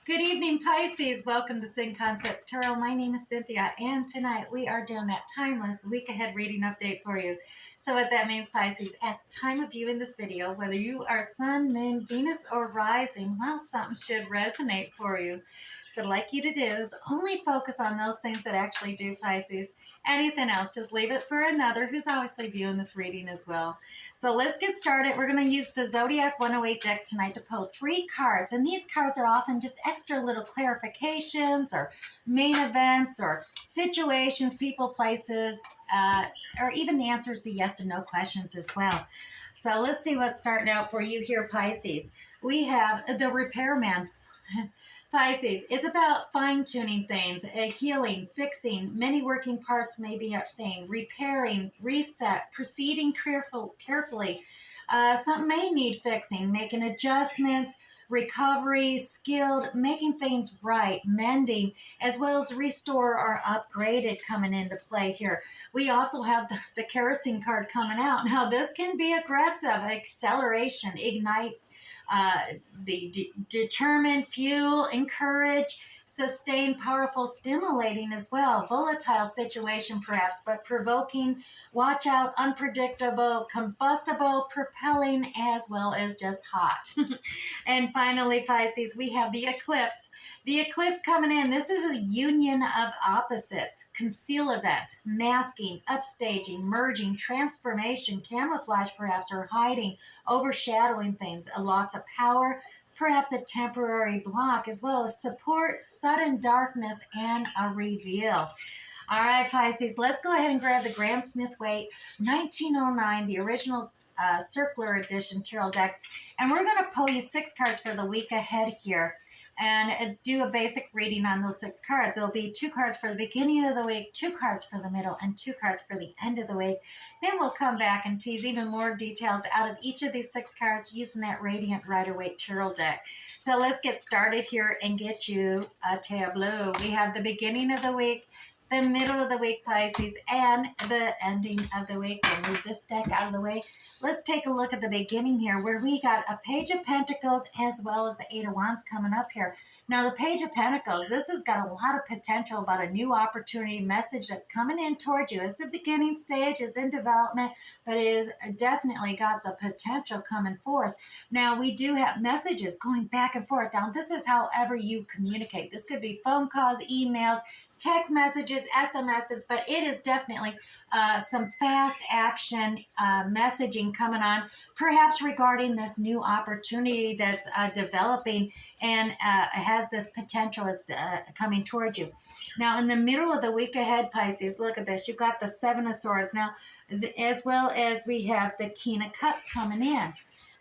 Good evening, Pisces. Welcome to Sin Concepts Tarot. My name is Cynthia, and tonight we are doing that timeless week ahead reading update for you. So what that means, Pisces, at the time of viewing this video, whether you are Sun, Moon, Venus, or Rising, well, something should resonate for you. So what I'd like you to do is only focus on those things that actually do, Pisces. Anything else, just leave it for another who's obviously viewing this reading as well. So let's get started. We're going to use the Zodiac 108 deck tonight to pull 3 cards. And these cards are often just extra little clarifications or main events or situations, people, places, or even the answers to yes and no questions as well. So let's see what's starting out for you here, Pisces. We have the repairman. Pisces, it's about fine-tuning things, healing, fixing, many working parts may be a thing, repairing, reset, proceeding carefully. Something may need fixing, making adjustments, recovery, skilled, making things right, mending, as well as restore or upgraded coming into play here. We also have the kerosene card coming out. Now, this can be aggressive, acceleration, ignite, determine, fuel, encourage, sustain, powerful, stimulating as well. Volatile situation perhaps, but provoking, watch out, unpredictable, combustible, propelling, as well as just hot. And finally, Pisces, we have the eclipse. The eclipse coming in. This is a union of opposites. Conceal event, masking, upstaging, merging, transformation, camouflage perhaps, or hiding, overshadowing things, a loss of power, perhaps a temporary block, as well as support, sudden darkness, and a reveal. All right, Pisces, let's go ahead and grab the Graham Smith Waite 1909, the original circular edition tarot deck. And we're going to pull you 6 cards for the week ahead here and do a basic reading on those 6 cards. There'll be 2 cards for the beginning of the week, 2 cards for the middle, and 2 cards for the end of the week. Then we'll come back and tease even more details out of each of these 6 cards using that Radiant Rider-Waite tarot deck. So let's get started here and get you a tableau. We have the beginning of the week, the middle of the week, Pisces, and the ending of the week. We'll move this deck out of the way. Let's take a look at the beginning here where we got a Page of Pentacles as well as the 8 of Wands coming up here. Now, the Page of Pentacles, this has got a lot of potential about a new opportunity message that's coming in towards you. It's a beginning stage, it's in development, but it is definitely got the potential coming forth. Now, we do have messages going back and forth. Now, this is however you communicate. This could be phone calls, emails, text messages, SMSs, but it is definitely some fast action messaging coming on, perhaps regarding this new opportunity that's developing and has this potential. It's coming towards you. Now, in the middle of the week ahead, Pisces, look at this. You've got the 7 of Swords. Now, as well as we have the King of Cups coming in.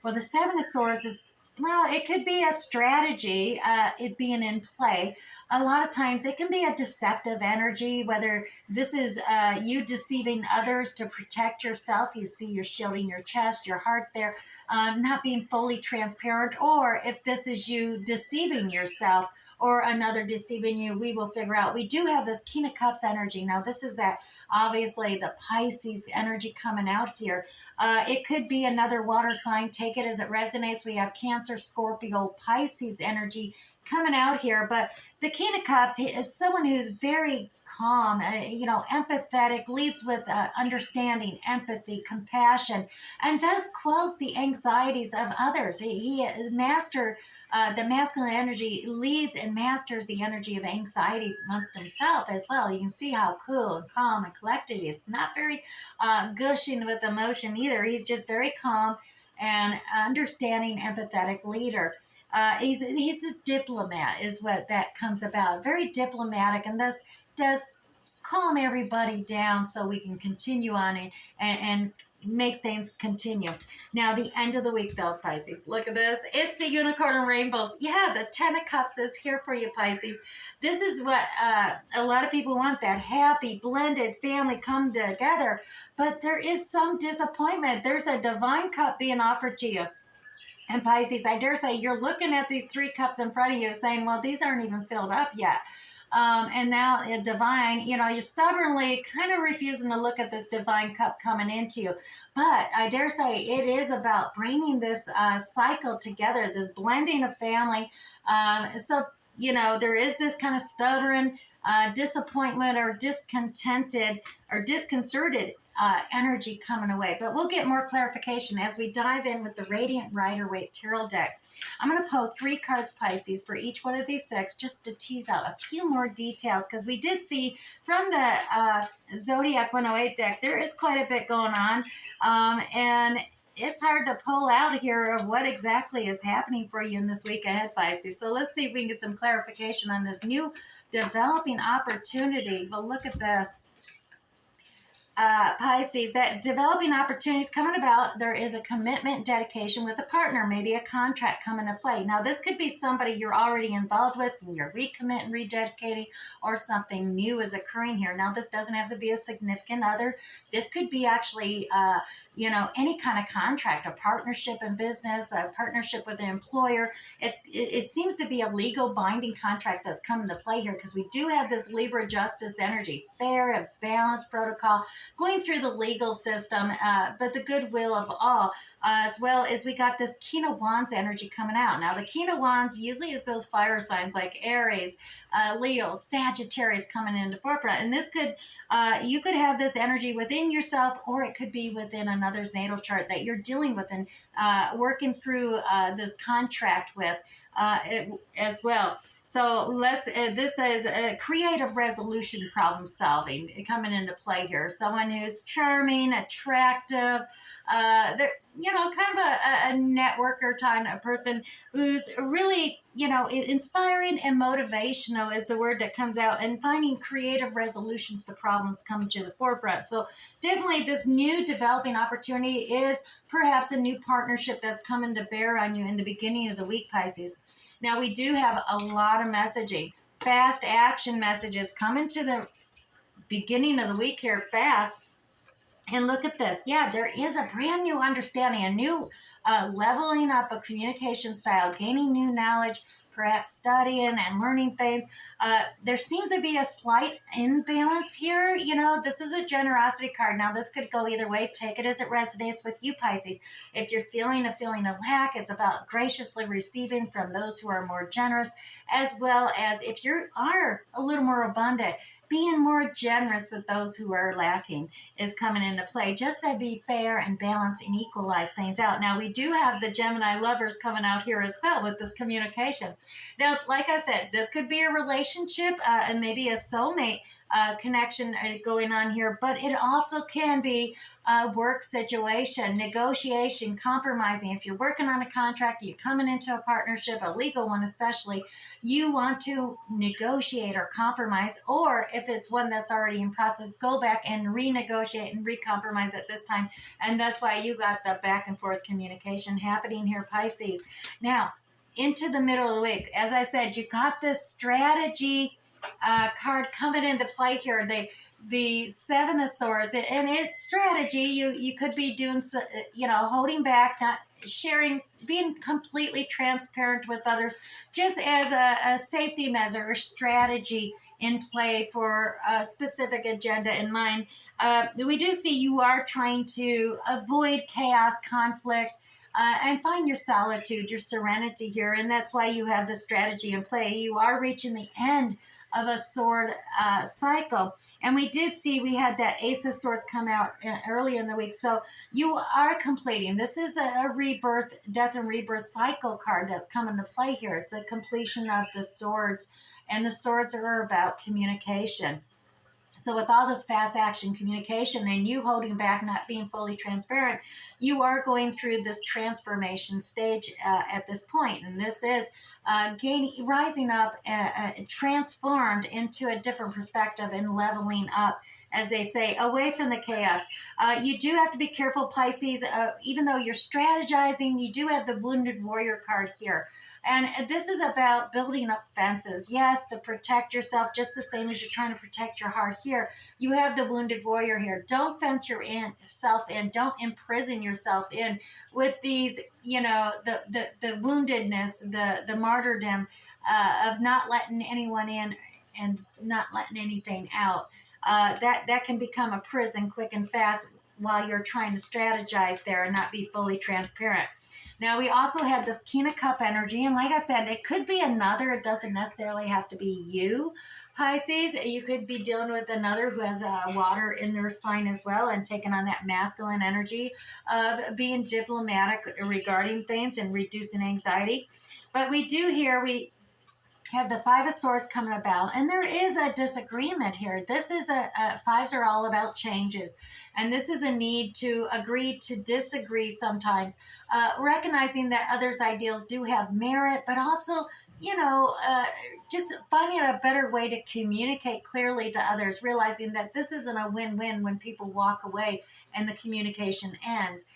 Well, the 7 of Swords is, well, it could be a strategy, it being in play. A lot of times it can be a deceptive energy, whether this is you deceiving others to protect yourself. You see you're shielding your chest, your heart there, not being fully transparent, or if this is you deceiving yourself or another deceiving you, we will figure out. We do have this King of Cups energy. Now, this is that, obviously, the Pisces energy coming out here. It could be another water sign. Take it as it resonates. We have Cancer, Scorpio, Pisces energy coming out here. But the King of Cups is someone who's very calm, empathetic, leads with understanding, empathy, compassion, and thus quells the anxieties of others. He is master, the masculine energy leads and masters the energy of anxiety amongst himself as well. You can see how cool and calm and collected he is. Not very gushing with emotion either. He's just very calm and understanding, empathetic leader. He's the diplomat is what that comes about. Very diplomatic, and thus does calm everybody down so we can continue on and make things continue. Now, the end of the week, though, Pisces. Look at this. It's the Unicorn and Rainbows. Yeah, the 10 of Cups is here for you, Pisces. This is what a lot of people want, that happy, blended family come together. But there is some disappointment. There's a divine cup being offered to you. And Pisces, I dare say you're looking at these 3 cups in front of you saying, well, these aren't even filled up yet. And now divine, you're stubbornly kind of refusing to look at this divine cup coming into you. But I dare say it is about bringing this cycle together, this blending of family. So there is this kind of stuttering, disappointment or discontented or disconcerted energy coming away. But we'll get more clarification as we dive in with the Radiant Rider-Waite Tarot deck. I'm going to pull 3 cards, Pisces, for each one of these 6, just to tease out a few more details, because we did see from the Zodiac 108 deck, there is quite a bit going on. And it's hard to pull out here of what exactly is happening for you in this week ahead, Pisces. So let's see if we can get some clarification on this new developing opportunity. But look at this. Pisces, that developing opportunities coming about. There is a commitment, dedication with a partner, maybe a contract coming to play. Now, this could be somebody you're already involved with and you're recommitting, rededicating, or something new is occurring here. Now, this doesn't have to be a significant other. This could be actually, any kind of contract, a partnership in business, a partnership with an employer. It seems to be a legal binding contract that's coming to play here, because we do have this Libra justice energy, fair and balanced protocol, going through the legal system, but the goodwill of all, as well as we got this King of Wands energy coming out. Now, the King of Wands usually is those fire signs like Aries, Leo, Sagittarius coming into forefront. And this could, you could have this energy within yourself, or it could be within another's natal chart that you're dealing with and working through this contract with as well. So this is a creative resolution, problem solving coming into play here. Someone who's charming, attractive, they're, kind of a networker kind of person who's really, inspiring and motivational is the word that comes out, and finding creative resolutions to problems coming to the forefront. So definitely this new developing opportunity is perhaps a new partnership that's coming to bear on you in the beginning of the week, Pisces. Now, we do have a lot of messaging, fast action messages coming to the beginning of the week here fast. And look at this. Yeah, there is a brand new understanding, a new leveling up of communication style, gaining new knowledge, perhaps studying and learning things. There seems to be a slight imbalance here. This is a generosity card. Now, this could go either way. Take it as it resonates with you, Pisces. If you're feeling a feeling of lack, it's about graciously receiving from those who are more generous, as well as if you are a little more abundant, being more generous with those who are lacking is coming into play, just to be fair and balance and equalize things out. Now, we do have the Gemini lovers coming out here as well with this communication. Now, like I said, this could be a relationship and maybe a soulmate connection going on here, but it also can be a work situation, negotiation, compromising. If you're working on a contract, you're coming into a partnership, a legal one especially, you want to negotiate or compromise, or if it's one that's already in process, go back and renegotiate and recompromise at this time. And that's why you got the back and forth communication happening here, Pisces. Now, into the middle of the week, as I said, you got this strategy card coming into play here. The Seven of Swords, and it's strategy. You could be doing, holding back, not sharing, being completely transparent with others, just as a safety measure or strategy in play for a specific agenda in mind. We do see you are trying to avoid chaos, conflict, and find your solitude, your serenity here. And that's why you have the strategy in play. You are reaching the end of a sword cycle. And we did see we had that Ace of Swords come out early in the week. So you are completing. This is a rebirth, death and rebirth cycle card that's coming to play here. It's a completion of the swords. And the swords are about communication. So with all this fast action communication and you holding back, not being fully transparent, you are going through this transformation stage at this point. And this is rising up, transformed into a different perspective and leveling up, as they say, away from the chaos. You do have to be careful, Pisces. Even though you're strategizing, you do have the Wounded Warrior card here. And this is about building up fences, yes, to protect yourself, just the same as you're trying to protect your heart here. You have the Wounded Warrior here. Don't fence yourself in. Don't imprison yourself in with these, the woundedness, the martyrdom of not letting anyone in and not letting anything out. That can become a prison quick and fast. while you're trying to strategize there and not be fully transparent. Now, we also had this King of Cup energy, and like I said, it could be another. It doesn't necessarily have to be you, Pisces. You could be dealing with another who has water in their sign as well and taking on that masculine energy of being diplomatic regarding things and reducing anxiety. But we do here, we have the Five of Swords coming about, and there is a disagreement here. This is fives are all about changes, and this is a need to agree to disagree sometimes, recognizing that others' ideals do have merit, but also, just finding a better way to communicate clearly to others, realizing that this isn't a win-win when people walk away and the communication ends.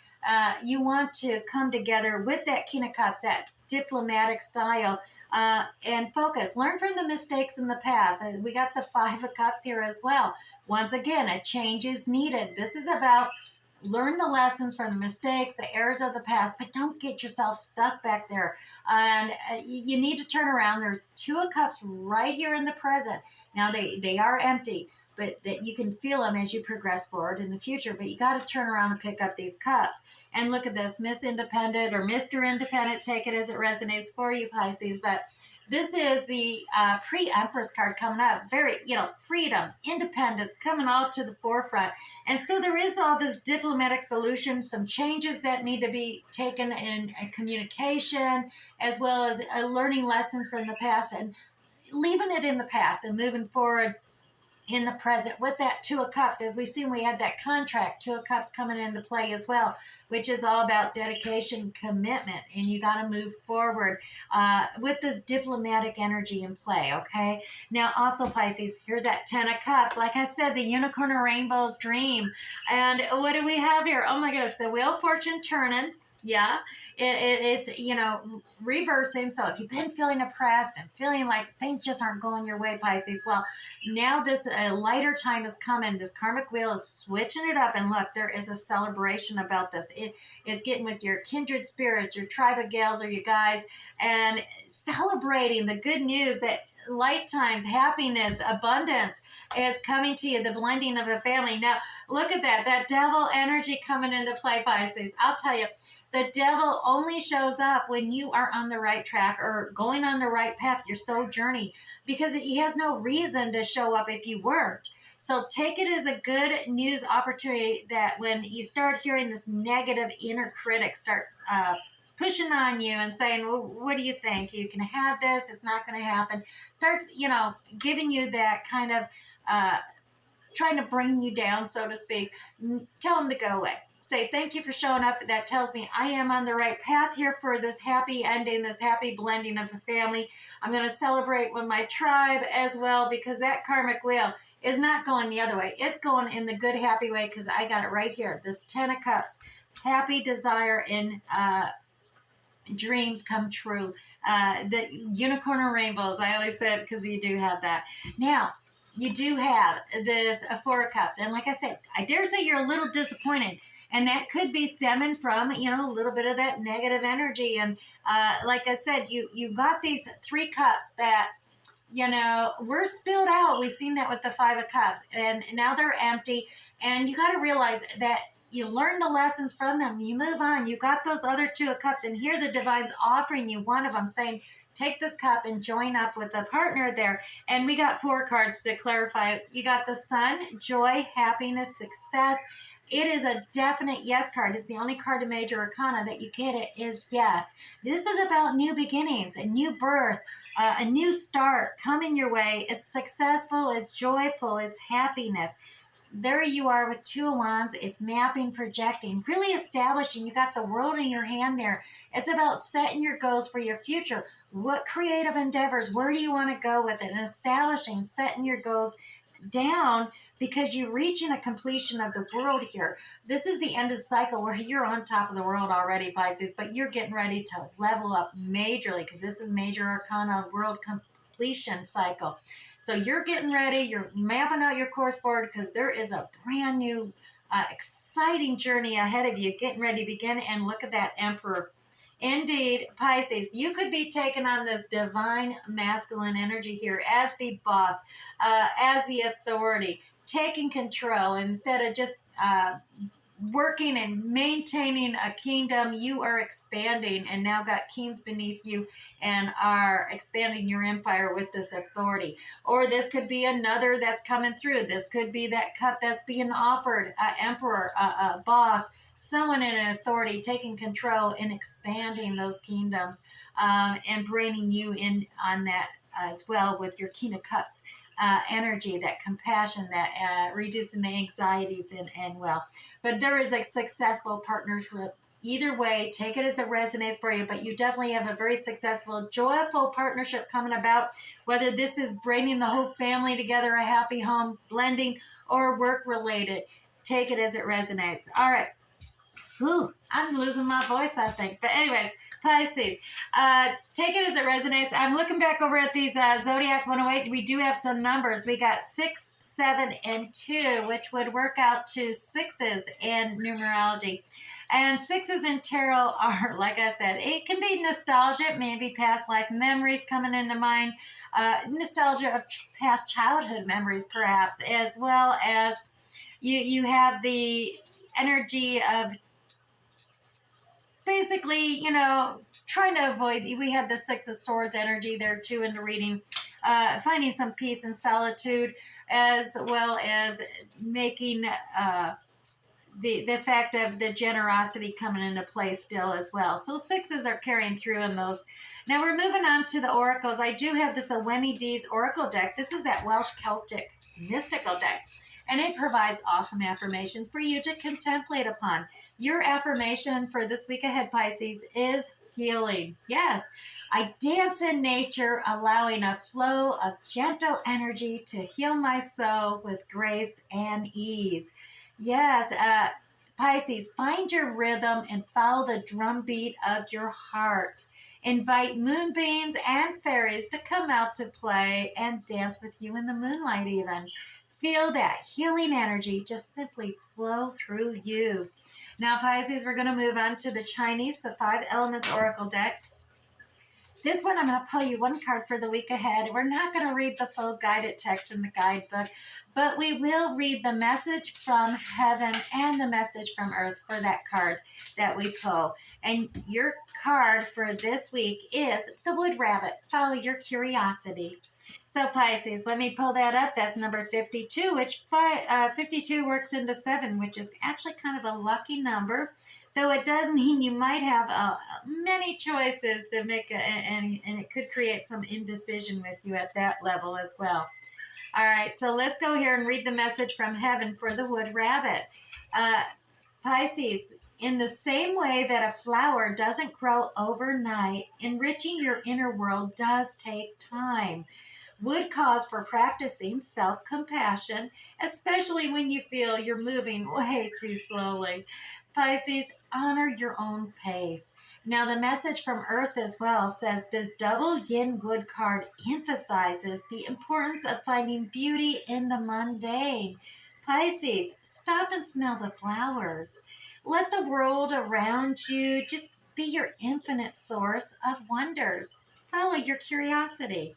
You want to come together with that King of Cups, that diplomatic style, and focus. Learn from the mistakes in the past. We got the Five of Cups here as well. Once again, a change is needed. This is about learn the lessons from the mistakes, the errors of the past, but don't get yourself stuck back there. And you need to turn around. There's Two of Cups right here in the present. Now they are empty, but that you can feel them as you progress forward in the future. But you got to turn around and pick up these cups. And look at this, Miss Independent or Mr. Independent. Take it as it resonates for you, Pisces. But this is the pre-Empress card coming up. Very, freedom, independence coming all to the forefront. And so there is all this diplomatic solution, some changes that need to be taken in communication, as well as learning lessons from the past and leaving it in the past and moving forward in the present with that Two of Cups. As we've seen, we had that contract, Two of Cups coming into play as well, which is all about dedication, commitment, and you got to move forward with this diplomatic energy in play, okay? Now, also, Pisces, here's that Ten of Cups. Like I said, the unicorn or rainbow's dream. And what do we have here? Oh, my goodness, the Wheel of Fortune turning. Yeah, it's reversing. So if you've been feeling oppressed and feeling like things just aren't going your way, Pisces, well, now this lighter time is coming. This karmic wheel is switching it up, and look, there is a celebration about this. It's getting with your kindred spirits, your tribe of gals or you guys, and celebrating the good news that light times, happiness, abundance is coming to you, the blending of a family. Now, look at that devil energy coming into play, Pisces. I'll tell you, the devil only shows up when you are on the right track or going on the right path, your soul journey, because he has no reason to show up if you weren't. So take it as a good news opportunity that when you start hearing this negative inner critic start pushing on you and saying, well, what do you think? You can have this. It's not going to happen. Starts, giving you that kind of trying to bring you down, so to speak. Tell them to go away. Say, thank you for showing up. That tells me I am on the right path here for this happy ending, this happy blending of a family. I'm going to celebrate with my tribe as well, because that karmic wheel is not going the other way. It's going in the good, happy way, because I got it right here. This Ten of Cups, happy desire in dreams come true. The unicorn or rainbows, I always said, because you do have that. Now, you do have this Four of Cups. And like I said, I dare say you're a little disappointed. And that could be stemming from, a little bit of that negative energy. And like I said, you got these Three Cups that, were spilled out. We've seen that with the Five of Cups. And now they're empty. And you got to realize that you learn the lessons from them. You move on. You got those other Two of Cups. And here the divine's offering you one of them, saying, take this cup and join up with a partner there. And we got 4 cards to clarify. You got the Sun, joy, happiness, success. It is a definite yes card. It's the only card to Major Arcana that you get it is yes. This is about new beginnings, a new birth, a new start coming your way. It's successful, it's joyful, it's happiness. There you are with Two of Wands. It's mapping, projecting, really establishing. You got the world in your hand there. It's about setting your goals for your future. What creative endeavors, where do you want to go with it? And establishing, setting your goals down, because you're reaching a completion of the world here. This is the end of the cycle where you're on top of the world already, Pisces, but you're getting ready to level up majorly, because this is Major Arcana world completion cycle. So you're getting ready, you're mapping out your course forward, because there is a brand new, exciting journey ahead of you, getting ready to begin. And look at that Emperor. Indeed, Pisces, you could be taking on this divine masculine energy here as the boss, as the authority, taking control instead of just working and maintaining a kingdom. You are expanding and now got kings beneath you and are expanding your empire with this authority. Or this could be another that's coming through. This could be that cup that's being offered, an emperor, a boss, someone in an authority taking control and expanding those kingdoms, and bringing you in on that as well with your King of Cups energy, that compassion, that reducing the anxieties and well. But there is a successful partnership. Either way, take it as it resonates for you, but you definitely have a very successful, joyful partnership coming about, whether this is bringing the whole family together, a happy home, blending, or work related. Take it as it resonates. All right. Ooh, I'm losing my voice, I think. But anyways, Pisces, take it as it resonates. I'm looking back over at these Zodiac 108. We do have some numbers. We got 6, 7, and 2, which would work out to sixes in numerology. And sixes in tarot are, like I said, it can be nostalgia, maybe past life memories coming into mind, nostalgia of past childhood memories, perhaps, as well as you have the energy of basically, trying to avoid, we had the Six of Swords energy there too in the reading, finding some peace and solitude, as well as making the fact of the generosity coming into play still as well. So sixes are carrying through in those. Now we're moving on to the oracles. I do have this Awemi D's Oracle deck. This is that Welsh Celtic mystical deck. And it provides awesome affirmations for you to contemplate upon. Your affirmation for this week ahead, Pisces, is healing. Yes, I dance in nature, allowing a flow of gentle energy to heal my soul with grace and ease. Yes, Pisces, find your rhythm and follow the drumbeat of your heart. Invite moonbeams and fairies to come out to play and dance with you in the moonlight even. Feel that healing energy just simply flow through you. Now, Pisces, we're going to move on to the Chinese, the 5 Elements Oracle deck. This one, I'm going to pull you one card for the week ahead. We're not going to read the full guided text in the guidebook, but we will read the message from heaven and the message from earth for that card that we pull. And your card for this week is the Wood Rabbit. Follow your curiosity. So Pisces, let me pull that up. That's number 52, which 52 works into 7, which is actually kind of a lucky number. Though it does mean you might have many choices to make, and it could create some indecision with you at that level as well. All right, so let's go here and read the message from heaven for the Wood Rabbit. Pisces, in the same way that a flower doesn't grow overnight, enriching your inner world does take time. Would cause for practicing self-compassion, especially when you feel you're moving way too slowly. Pisces, honor your own pace. Now, the message from Earth as well says this double yin wood card emphasizes the importance of finding beauty in the mundane. Pisces, stop and smell the flowers. Let the world around you just be your infinite source of wonders. Follow your curiosity.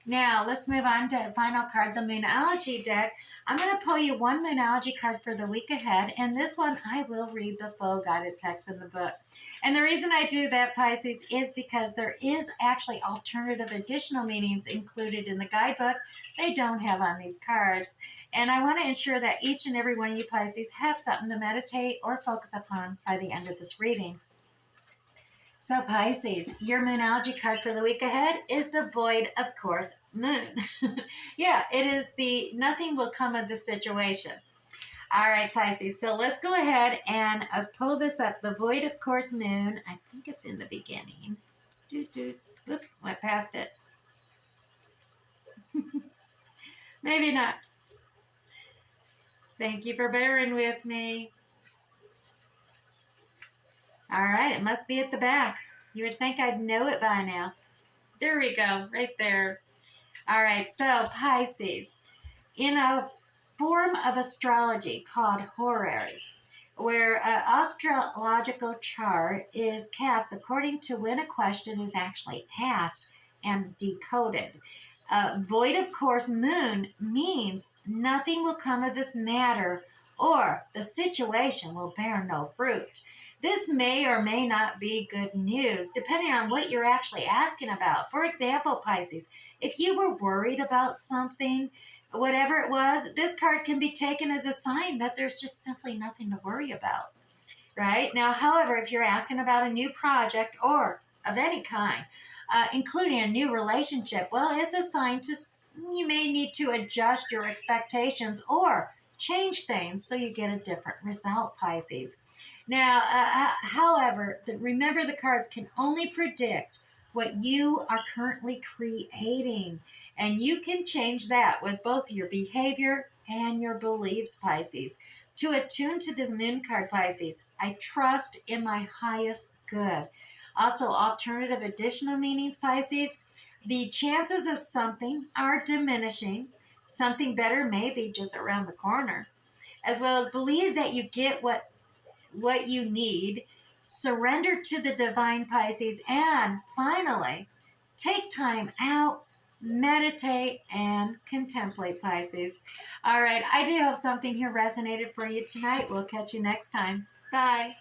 Now, let's move on to the final card, the Moonology deck. I'm going to pull you one Moonology card for the week ahead, and this one I will read the full guided text from the book. And the reason I do that, Pisces, is because there is actually alternative additional meanings included in the guidebook they don't have on these cards. And I want to ensure that each and every one of you Pisces have something to meditate or focus upon by the end of this reading. So Pisces, your Moonology card for the week ahead is the Void, of course, Moon. Yeah, it is the nothing will come of the situation. All right, Pisces, so let's go ahead and pull this up. The Void, of course, Moon. I think it's in the beginning. Whoop, went past it. Maybe not. Thank you for bearing with me. All right, it must be at the back. You would think I'd know it by now. There we go, right there. All right, so Pisces, in a form of astrology called horary, where an astrological chart is cast according to when a question is actually asked and decoded. Void, of course, Moon means nothing will come of this matter or the situation will bear no fruit. This may or may not be good news, depending on what you're actually asking about. For example, Pisces, if you were worried about something, whatever it was, this card can be taken as a sign that there's just simply nothing to worry about. Right? Now, however, if you're asking about a new project or of any kind, including a new relationship, well, it's a sign to you may need to adjust your expectations or change things so you get a different result, Pisces. Now, however, remember the cards can only predict what you are currently creating, and you can change that with both your behavior and your beliefs, Pisces. To attune to this moon card, Pisces, I trust in my highest good. Also, alternative additional meanings, Pisces, the chances of something are diminishing. Something better may be just around the corner. As well as believe that you get what you need, surrender to the divine, Pisces, and finally, take time out, meditate, and contemplate, Pisces. All right, I do hope something here resonated for you tonight. We'll catch you next time. Bye.